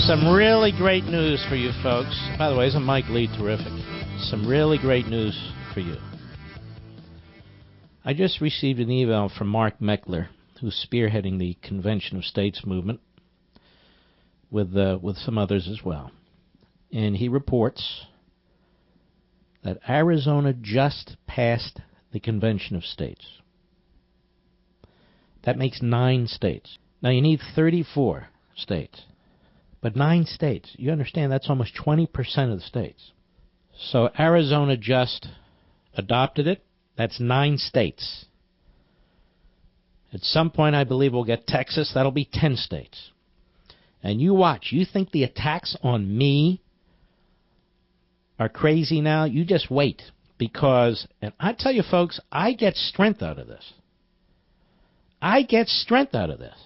Some really great news for you folks. By the way, isn't Mike Lee terrific? Some really great news for you. I just received an email from Mark Meckler, who's spearheading the Convention of States movement with some others as well. And he reports that Arizona just passed the Convention of States. That makes 9 states. Now, you need 34 states. But 9 states, you understand that's almost 20% of the states. So Arizona just adopted it. That's 9 states. At some point, I believe we'll get Texas. That'll be 10 states. And you watch. You think the attacks on me are crazy now? You just wait. Because, and I tell you folks, I get strength out of this. I get strength out of this.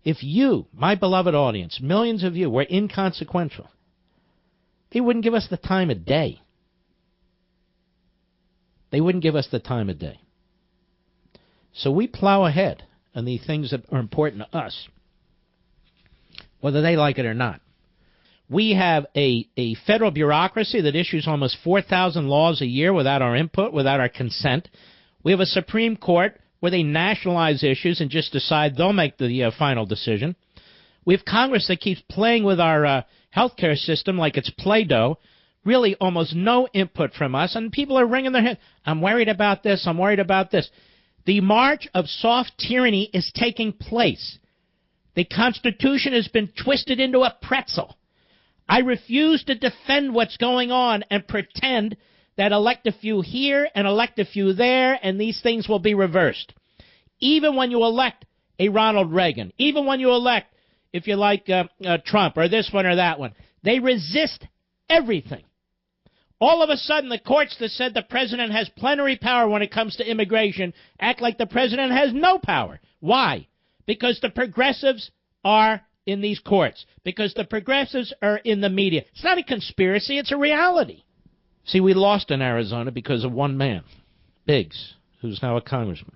If you, my beloved audience, millions of you, were inconsequential, they wouldn't give us the time of day. They wouldn't give us the time of day. So we plow ahead on the things that are important to us, whether they like it or not. We have a federal bureaucracy that issues almost 4,000 laws a year without our input, without our consent. We have a Supreme Court where they nationalize issues and just decide they'll make the final decision. We have Congress that keeps playing with our health care system like it's Play-Doh, really almost no input from us, and people are wringing their hands. I'm worried about this, I'm worried about this. The march of soft tyranny is taking place. The Constitution has been twisted into a pretzel. I refuse to defend what's going on and pretend that elect a few here and elect a few there, and these things will be reversed. Even when you elect a Ronald Reagan, even when you elect, if you like, Trump or this one or that one, they resist everything. All of a sudden, the courts that said the president has plenary power when it comes to immigration act like the president has no power. Why? Because the progressives are in these courts. Because the progressives are in the media. It's not a conspiracy, it's a reality. See, we lost in Arizona because of one man, Biggs, who's now a congressman.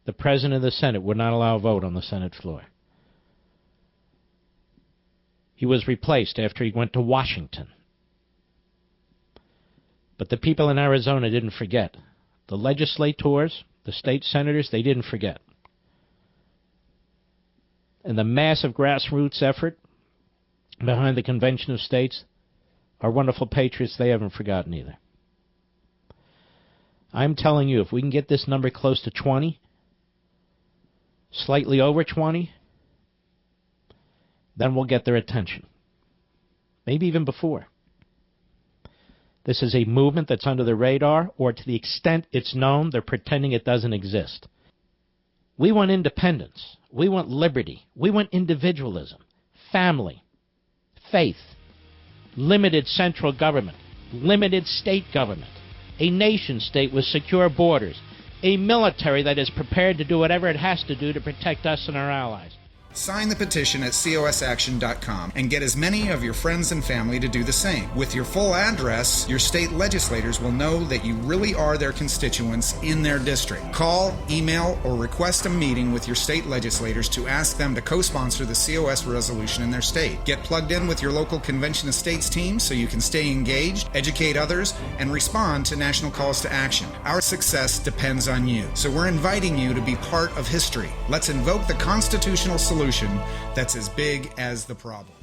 The president of the Senate would not allow a vote on the Senate floor. He was replaced after he went to Washington. But the people in Arizona didn't forget. The legislators, the state senators, they didn't forget. And the massive grassroots effort behind the Convention of States, our wonderful patriots, they haven't forgotten either. I'm telling you, if we can get this number close to 20, slightly over 20, then we'll get their attention. Maybe even before. This is a movement that's under the radar, or to the extent it's known, they're pretending it doesn't exist. We want independence. We want liberty. We want individualism, family, faith, limited central government, limited state government, a nation state with secure borders, a military that is prepared to do whatever it has to do to protect us and our allies. Sign the petition at cosaction.com and get as many of your friends and family to do the same. With your full address, your state legislators will know that you really are their constituents in their district. Call, email, or request a meeting with your state legislators to ask them to co-sponsor the COS resolution in their state. Get plugged in with your local Convention of States team so you can stay engaged, educate others, and respond to national calls to action. Our success depends on you, so we're inviting you to be part of history. Let's invoke the constitutional solution that's as big as the problem.